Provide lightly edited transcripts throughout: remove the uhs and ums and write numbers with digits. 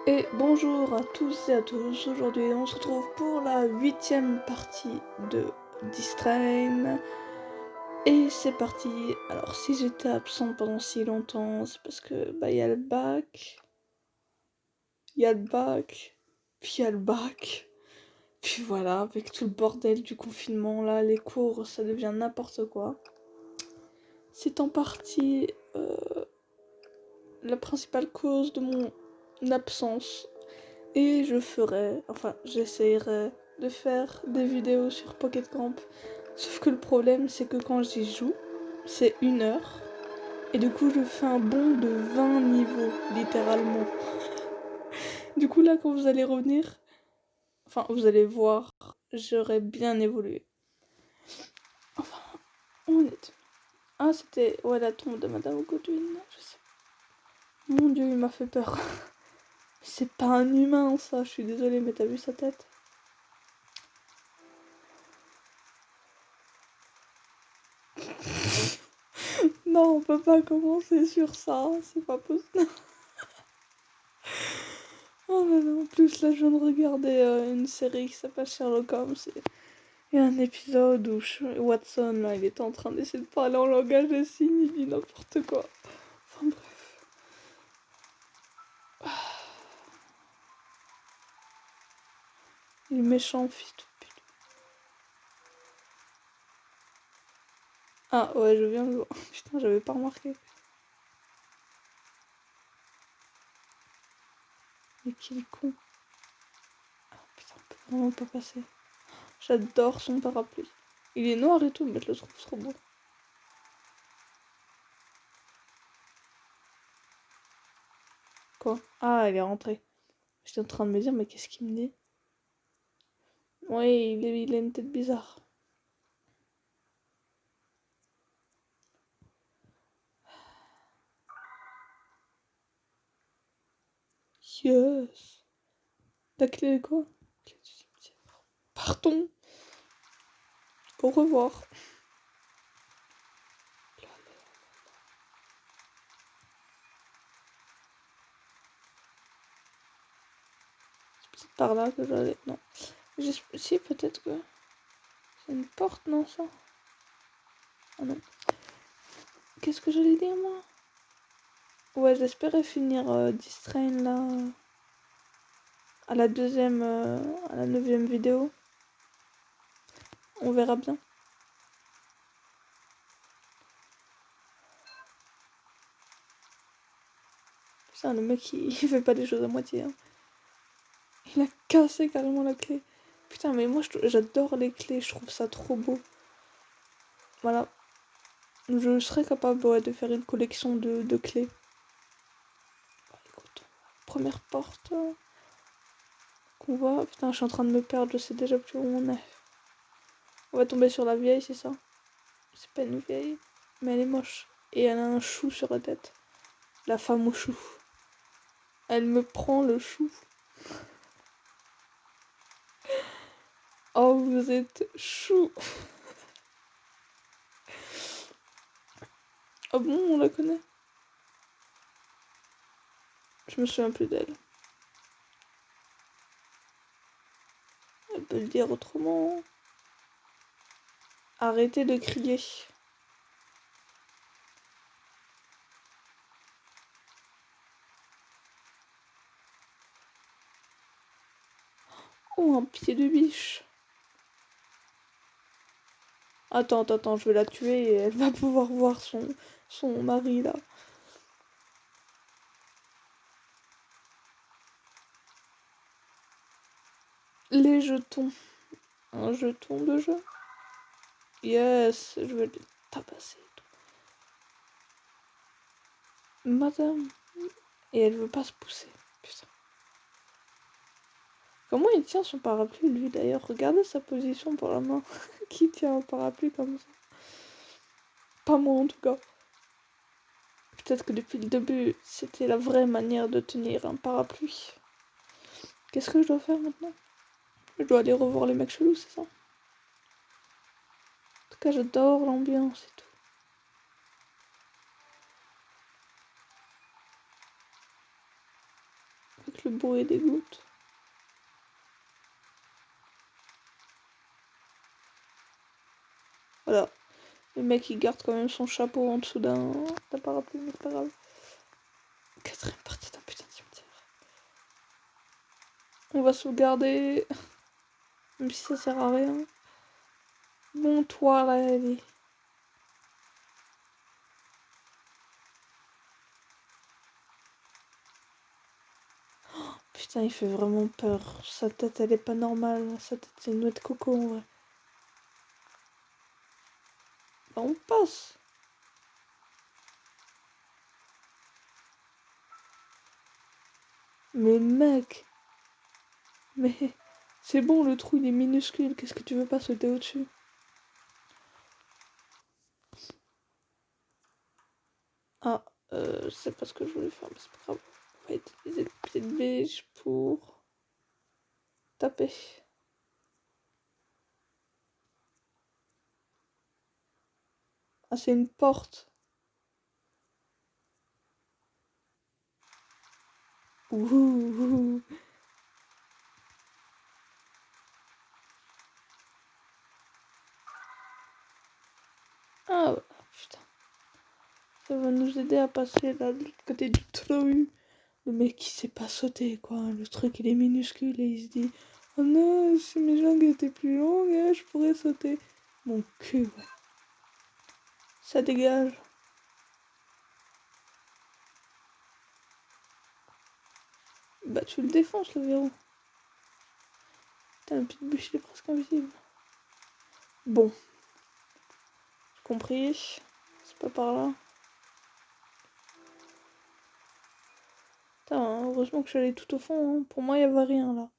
Et bonjour à tous et à tous, aujourd'hui on se retrouve pour la 8e partie de Distrain. Et c'est parti. Alors si j'étais absente pendant si longtemps, c'est parce que il y a le bac, puis il y a le bac, puis voilà, avec tout le bordel du confinement là, les cours ça devient n'importe quoi. C'est en partie la principale cause de mon absence. Et j'essayerai de faire des vidéos sur Pocket Camp. Sauf que le problème, c'est que quand j'y joue, c'est 1 heure. Et du coup, je fais un bond de 20 niveaux, littéralement. Du coup, là, quand vous allez revenir, enfin, vous allez voir, j'aurais bien évolué. Enfin, on est... Ah, c'était... Ouais, la tombe de Madame Godwin, je sais. Mon Dieu, il m'a fait peur. C'est pas un humain, ça. Je suis désolée, mais t'as vu sa tête? Non, on peut pas commencer sur ça, c'est pas possible. Oh là là, en plus là je viens de regarder une série qui s'appelle Sherlock Holmes. Il y a un épisode où Watson là, il était en train d'essayer de parler en langage des signes, il dit n'importe quoi. Enfin bref. Il est méchant, fils de pute. Ah ouais, je viens de le voir. Putain, j'avais pas remarqué. Mais quel con. Ah putain, on peut vraiment pas passer. J'adore son parapluie. Il est noir et tout, mais je le trouve trop beau. Quoi? Ah, il est rentré. J'étais en train de me dire, mais qu'est-ce qu'il me dit? Ouais, il a une tête bizarre. Yes. La clé est quoi? Clé du cimetière. Partons. Au revoir. C'est peut-être par là que j'allais. Non. Si, peut-être que. C'est une porte, non, ça? Ah non. Qu'est-ce que j'allais dire, moi? Ouais, j'espérais finir Distrain là. À la deuxième. À la 9e vidéo. On verra bien. Putain, le mec, il fait pas des choses à moitié. Hein. Il a cassé carrément la clé. Putain, mais moi, j'adore les clés. Je trouve ça trop beau. Voilà. Je serais capable de faire une collection de clés. Bah, écoute, première porte qu'on voit. Putain, je suis en train de me perdre, je sais déjà plus où on est. On va tomber sur la vieille, c'est ça? C'est pas une vieille, mais elle est moche. Et elle a un chou sur la tête. La femme au chou. Elle me prend le chou. Oh, vous êtes chou. Oh bon, on la connaît? Je me souviens plus d'elle. Elle peut le dire autrement. Arrêtez de crier. Oh, un pied de biche. Attends, je vais la tuer et elle va pouvoir voir son mari là. Les jetons. Un jeton de jeu. Yes, je vais le tabasser. Madame. Et elle veut pas se pousser. Putain. Comment il tient son parapluie, lui, d'ailleurs? Regardez sa position pour la main. Qui tient un parapluie comme ça? Pas moi, en tout cas. Peut-être que depuis le début, c'était la vraie manière de tenir un parapluie. Qu'est-ce que je dois faire maintenant? Je dois aller revoir les mecs chelous, c'est ça? En tout cas, j'adore l'ambiance et tout. Avec le le bruit des gouttes. Voilà. Le mec il garde quand même son chapeau en dessous d'un parapluie, mais c'est pas grave. Quatrième partie d'un putain de cimetière. On va sauvegarder. Même si ça sert à rien. Bon, toi là, allez. Putain, il fait vraiment peur. Sa tête, elle est pas normale. Sa tête, c'est une noix de coco en vrai. Bah, on passe. Mais mec. Mais c'est bon, le trou il est minuscule. Qu'est-ce que tu veux pas sauter au-dessus? Ah, je sais pas ce que je voulais faire, mais c'est pas grave. On va utiliser le pied de biche pour taper. Ah, c'est une porte. Ouh. Ah, putain. Ça va nous aider à passer là, de l'autre côté du trou. Le mec, il sait pas sauter, quoi. Le truc, il est minuscule et il se dit oh non, si mes jambes étaient plus longues, je pourrais sauter. Mon cul, ouais. Ça dégage. Bah, tu le défonces, le verrou. Putain, le petite bûche, il est presque invisible. Bon. J'ai compris. C'est pas par là. Putain, heureusement que je suis allée tout au fond. Hein. Pour moi, il y avait rien, là.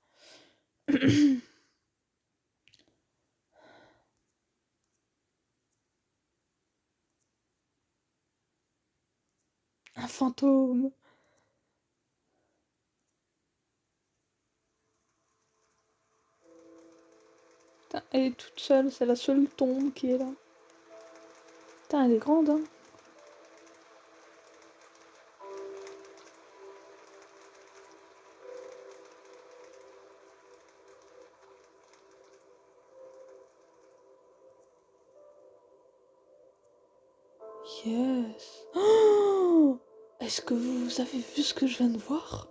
Un fantôme. Putain, elle est toute seule. C'est la seule tombe qui est là. Putain, elle est grande, hein. Yes. Oh, est-ce que vous avez vu ce que je viens de voir?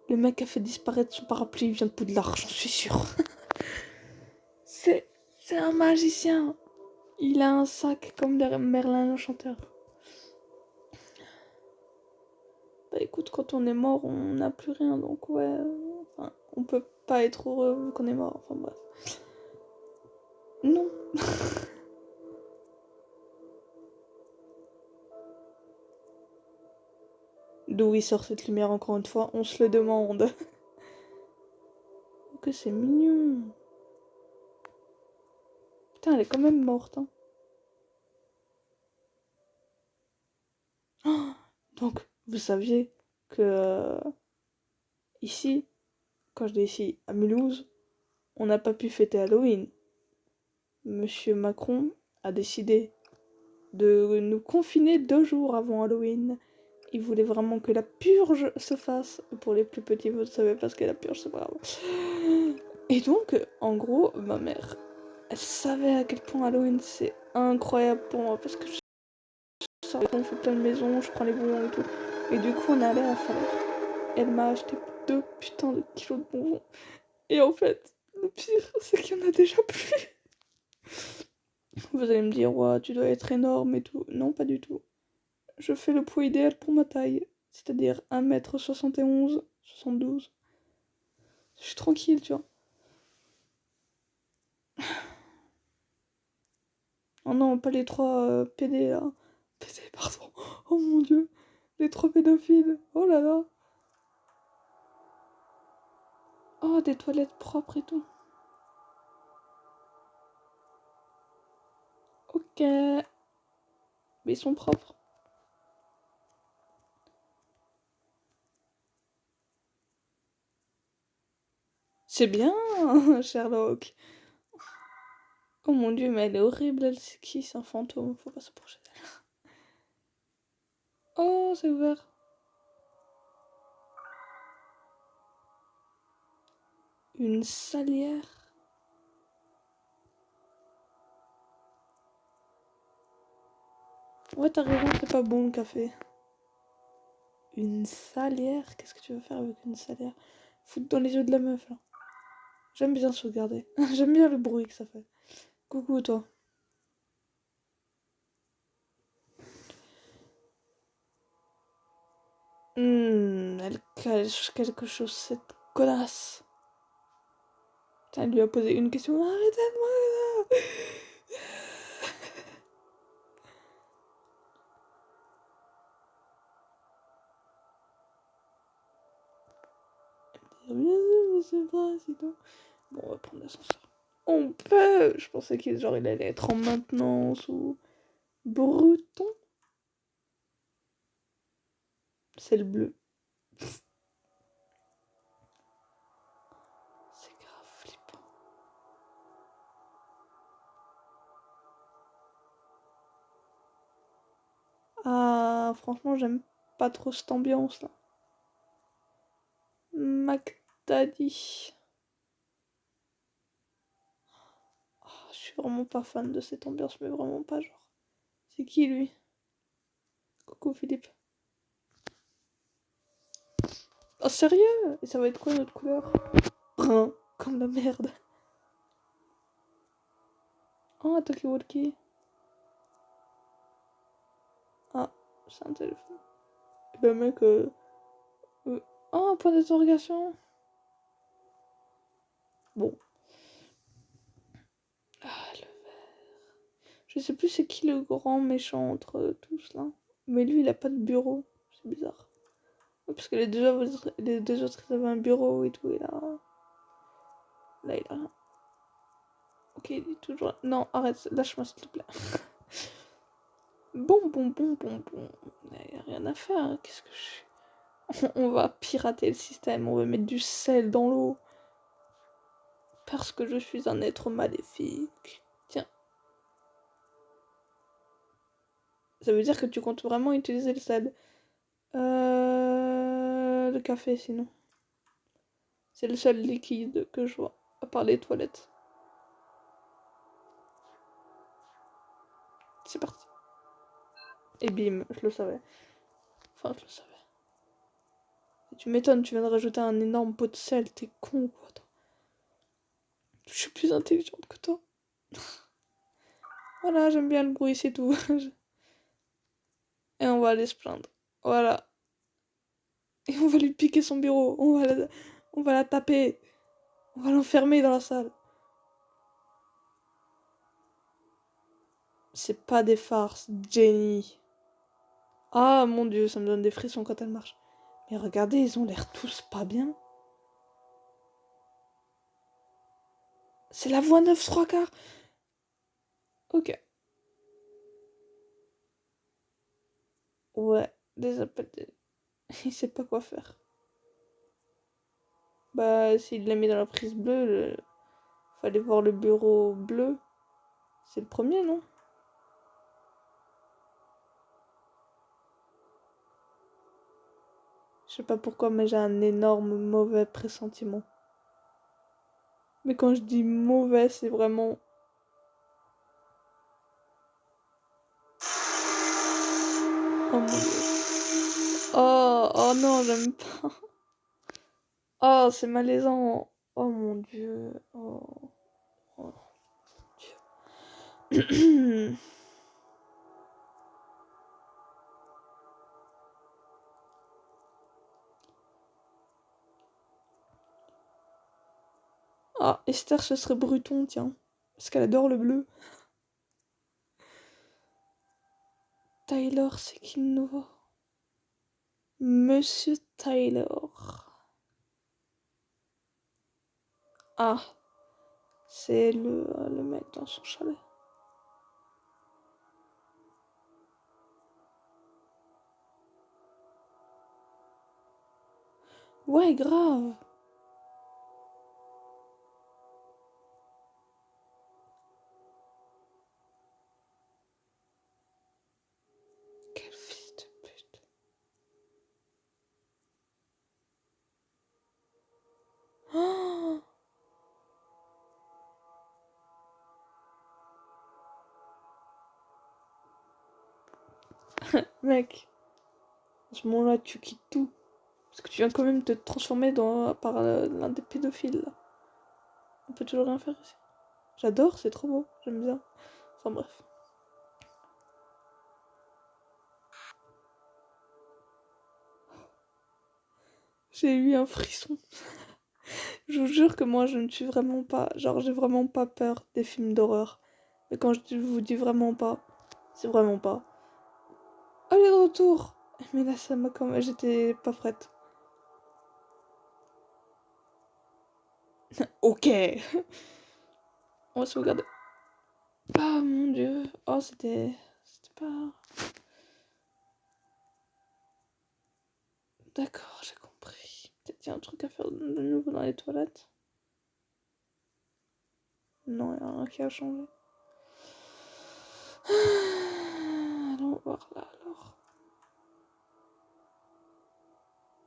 Le mec a fait disparaître son parapluie, il vient de Poudlard, j'en suis sûre. c'est un magicien. Il a un sac comme Merlin l'Enchanteur. Bah écoute, quand on est mort, on n'a plus rien, donc ouais. Enfin, on peut pas être heureux vu qu'on est mort, enfin bref. Non. D'où il sort cette lumière encore une fois, on se le demande. Que c'est mignon. Putain, elle est quand même morte, hein. Oh, donc, vous saviez que ici, quand je dis ici, à Mulhouse, on n'a pas pu fêter Halloween. Monsieur Macron a décidé de nous confiner 2 jours avant Halloween. Il voulait vraiment que la purge se fasse. Pour les plus petits, vous ne savez pas ce qu'est la purge, c'est pas grave. Et donc, en gros, ma mère, elle savait à quel point Halloween c'est incroyable pour moi parce que je sors, on fait plein de maisons, je prends les bonbons et tout. Et du coup, on est allé à Falaise. Elle m'a acheté 2 putains de kilos de bonbons. Et en fait, le pire, c'est qu'il y en a déjà plus. Vous allez me dire, ouais, tu dois être énorme et tout. Non, pas du tout. Je fais le poids idéal pour ma taille. C'est-à-dire 1m71, 72. Je suis tranquille, tu vois. Oh non, pas les 3 PD là. PD, pardon. Oh mon dieu. Les 3 pédophiles. Oh là là. Oh, des toilettes propres et tout. Ok. Mais ils sont propres. C'est bien, Sherlock. Oh mon dieu, mais elle est horrible, elle. C'est qui? C'est un fantôme. Faut pas s'approcher d'elle. Oh, c'est ouvert. Une salière. Ouais, t'as raison, c'est pas bon le café. Une salière? Qu'est-ce que tu veux faire avec une salière? Foutre dans les yeux de la meuf, là. J'aime bien se regarder. J'aime bien le bruit que ça fait. Coucou, toi. Elle cache quelque chose, cette connasse. Putain, elle lui a posé une question. Arrêtez-moi! Bien sûr, monsieur Bras, c'est tout. Bon, on va prendre l'ascenseur. On peut! Je pensais qu'il genre, il allait être en maintenance ou... Breton? C'est le bleu. C'est grave flippant. Ah, franchement, j'aime pas trop cette ambiance-là. McDaddy. Oh, je suis vraiment pas fan de cette ambiance, mais vraiment pas, genre. C'est qui, lui? Coucou, Philippe. Oh, sérieux? Et ça va être quoi notre couleur? Brun, comme la merde. Oh, un talkie-walkie. Ah, c'est un téléphone. Et ben, mec, Oh, un point d'interrogation. Bon. Ah, le... Je sais plus c'est qui le grand méchant entre tous, là. Mais lui, il a pas de bureau. C'est bizarre. Ouais, parce que les deux autres, ils avaient un bureau et tout, et là... Là, il a rien. Ok, il est toujours là. Non, arrête, lâche-moi, s'il te plaît. Bon. Il n'y a rien à faire. Hein. Qu'est-ce que je... On va pirater le système. On va mettre du sel dans l'eau. Parce que je suis un être maléfique. Tiens. Ça veut dire que tu comptes vraiment utiliser le sel. Le café, sinon. C'est le seul liquide que je vois. À part les toilettes. C'est parti. Et bim, je le savais. Enfin, je le savais. Tu m'étonnes, tu viens de rajouter un énorme pot de sel, t'es con quoi. Toi. Je suis plus intelligente que toi. Voilà, j'aime bien le bruit, c'est tout. Et on va aller se plaindre. Voilà. Et on va lui piquer son bureau. On va la taper. On va l'enfermer dans la salle. C'est pas des farces, Jenny. Ah mon dieu, ça me donne des frissons quand elle marche. Mais regardez, ils ont l'air tous pas bien. C'est la voie 9 3 quarts. Ok. Ouais, des appels. Il sait pas quoi faire. Bah, s'il l'a mis dans la prise bleue, fallait voir le bureau bleu. C'est le premier, non? Je sais pas pourquoi, mais j'ai un énorme mauvais pressentiment. Mais quand je dis mauvais, c'est vraiment... Oh mon dieu. Oh non, j'aime pas. Oh, c'est malaisant. Oh mon dieu. Oh Dieu. Ah, Esther, ce serait Bruton, tiens. Parce qu'elle adore le bleu. Taylor, c'est qui le nouveau? Monsieur Taylor. Ah, c'est le mec dans son chalet. Ouais, grave. Quel fils de pute. Oh Mec, à ce moment-là, tu quittes tout. Parce que tu viens quand même te transformer par l'un des pédophiles, là. On peut toujours rien faire ici. J'adore, c'est trop beau, j'aime bien. Enfin bref. J'ai eu un frisson. Je vous jure que moi, je ne suis vraiment pas... Genre, j'ai vraiment pas peur des films d'horreur. Mais quand je vous dis vraiment pas, c'est vraiment pas. Oh, elle est de retour! Mais là, ça m'a quand même... J'étais pas prête. Ok! On va sauvegarder. Ah, mon Dieu. Oh, c'était... C'était pas... D'accord, j'ai compris. Peut-être qu'il y a un truc à faire de nouveau dans les toilettes. Non, il y a rien qui a changé. Allons voir là, alors.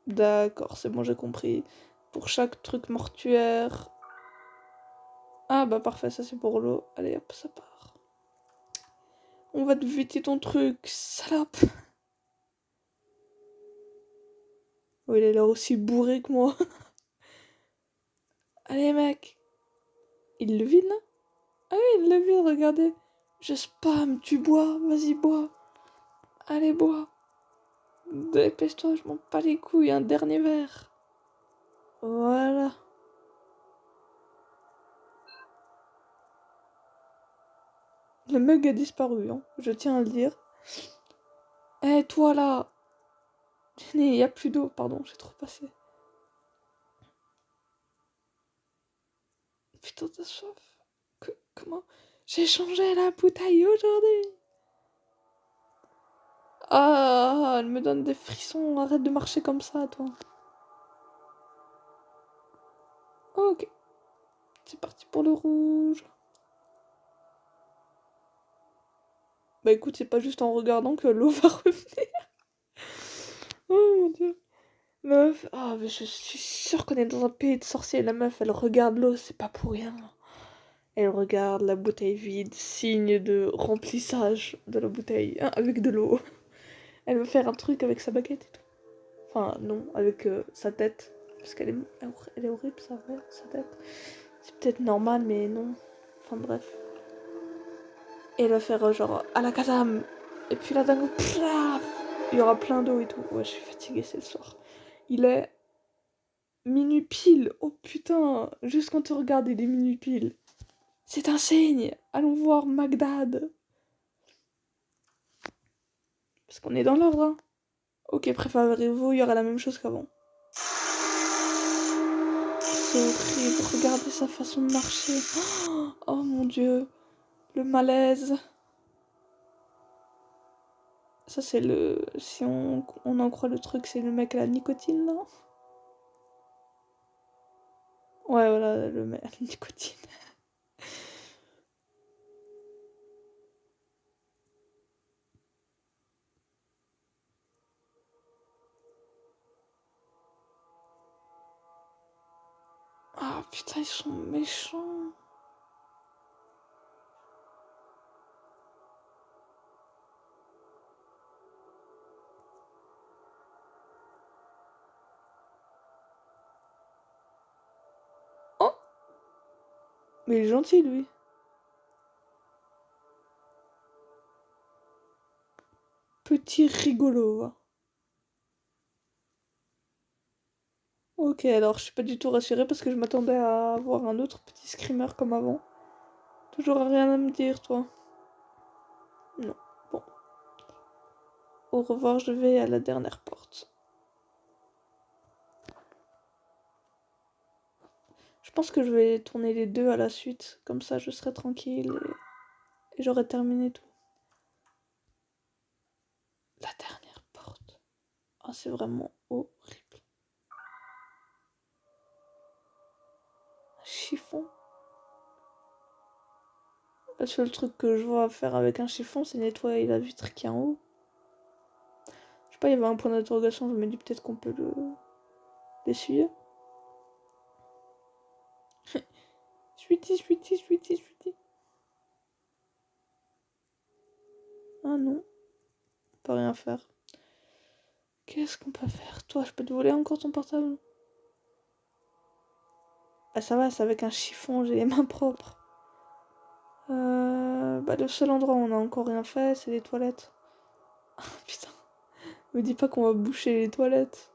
D'accord, c'est bon, j'ai compris. Pour chaque truc mortuaire... Ah bah parfait, ça c'est pour l'eau. Allez hop, ça part. On va te vêter ton truc, salope. Oh, il a l'air aussi bourré que moi. Allez mec. Il le vide là? Ah oui, il le vide, regardez. Je spam, tu bois, vas-y bois. Allez bois. Dépêche-toi, je m'en bats les couilles, un dernier verre. Voilà. Le mug a disparu, hein, je tiens à le dire. Eh toi là. Il n'y a plus d'eau, pardon, j'ai trop passé. Putain, t'as soif. Comment? J'ai changé la bouteille aujourd'hui. Ah, elle me donne des frissons. Arrête de marcher comme ça, toi. Ok, c'est parti pour le rouge. Bah écoute, c'est pas juste en regardant que l'eau va revenir. Oh mon dieu. Meuf, ah mais je suis sûre qu'on est dans un pays de sorciers. La meuf, elle regarde l'eau, c'est pas pour rien. Elle regarde la bouteille vide, signe de remplissage de la bouteille hein, avec de l'eau. Elle veut faire un truc avec sa baguette et tout. Enfin, non, avec sa tête. Parce elle est horrible, ça, ouais, sa tête. C'est peut-être normal, mais non. Enfin, bref. Et elle va faire genre à la Kazam. Et puis là, d'un coup, plaf, il y aura plein d'eau et tout. Ouais, je suis fatiguée, c'est le soir. Il est minuit pile. Oh putain, juste quand tu regardes, il est minuit pile. C'est un signe. Allons voir Magdad. Parce qu'on est dans l'ordre, hein. Ok, préparez-vous, il y aura la même chose qu'avant. C'est horrible, regardez sa façon de marcher. Oh mon dieu, le malaise. Ça c'est le... Si on en croit le truc, c'est le mec à la nicotine, là. Ouais, voilà, le mec à la nicotine. Ah putain, ils sont méchants. Oh, mais il est gentil, lui. Petit rigolo, va. Ok, alors je suis pas du tout rassurée parce que je m'attendais à avoir un autre petit screamer comme avant. Toujours rien à me dire, toi. Non. Bon. Au revoir, je vais à la dernière porte. Je pense que je vais tourner les deux à la suite. Comme ça, je serai tranquille et j'aurai terminé tout. La dernière porte. Ah, c'est vraiment horrible. Un chiffon. Le seul truc que je vois faire avec un chiffon, c'est nettoyer la vitre qui est en haut. Je sais pas, il y avait un point d'interrogation, je me dis peut-être qu'on peut l'essuyer. Sweetie, sweetie, sweetie, sweetie. Ah non. peut rien faire. Qu'est-ce qu'on peut faire? Toi, je peux te voler encore ton portable? Ah ça va, c'est avec un chiffon, j'ai les mains propres. Le seul endroit où on a encore rien fait, c'est les toilettes. Ah putain, me dis pas qu'on va boucher les toilettes.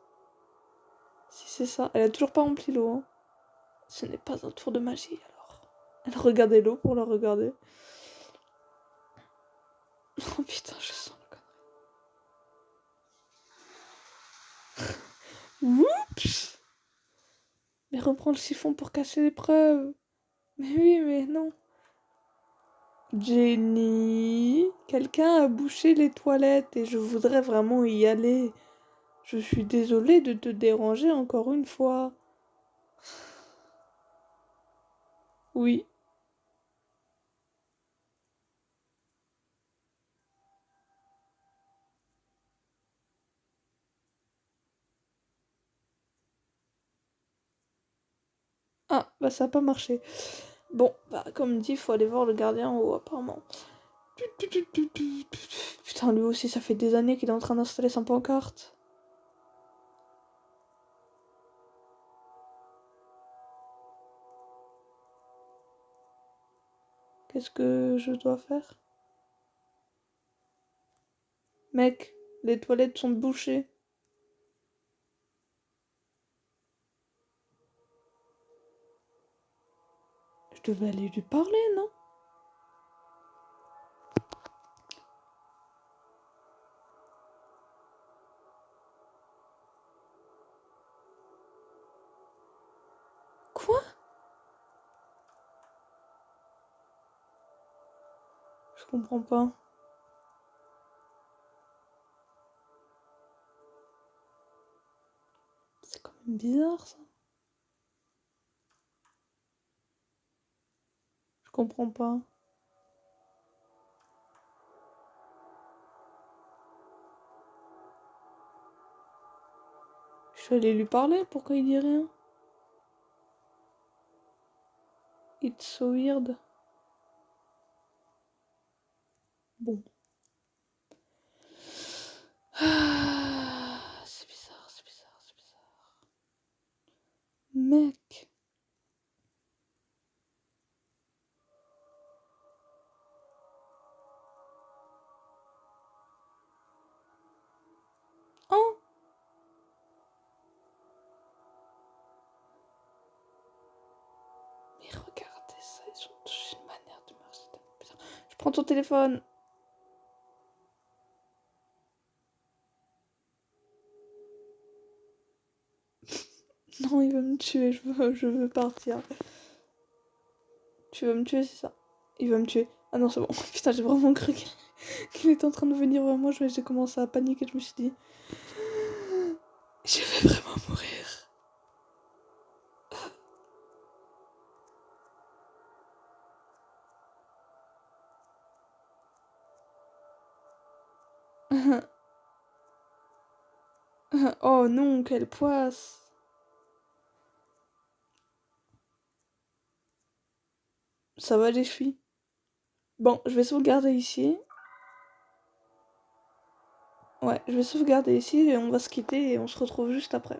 Si c'est ça, elle a toujours pas rempli l'eau. Hein. Ce n'est pas un tour de magie alors. Elle regardait l'eau pour la regarder. Oh putain, je sens le connerie. Oups! Mais reprends le chiffon pour cacher l'épreuve. Mais oui, mais non. Jenny, quelqu'un a bouché les toilettes et je voudrais vraiment y aller. Je suis désolée de te déranger encore une fois. Oui. Ah, bah ça a pas marché. Bon, bah comme dit, faut aller voir le gardien en haut apparemment. Putain, lui aussi, ça fait des années qu'il est en train d'installer sa pancarte. Qu'est-ce que je dois faire? Mec, les toilettes sont bouchées. Je devais aller lui parler, non? Quoi? Je comprends pas. C'est quand même bizarre, ça. Je comprends pas. Je suis allée lui parler, pourquoi il dit rien? It's so weird. Bon. Ah, c'est bizarre, c'est bizarre, c'est bizarre. Mec. Oh! Mais regardez ça, ils ont tous une manière de marcher. Putain. Je prends ton téléphone. Non, il va me tuer, je veux partir. Tu vas me tuer, c'est ça? Il va me tuer. Ah non, c'est bon. Putain, j'ai vraiment cru qu'il était en train de venir vers moi. J'ai commencé à paniquer. Je me suis dit, je vais vraiment mourir. Oh non, quelle poisse. Ça va les chevilles. Bon, je vais sauvegarder ici. Ouais, je vais sauvegarder ici et on va se quitter et on se retrouve juste après.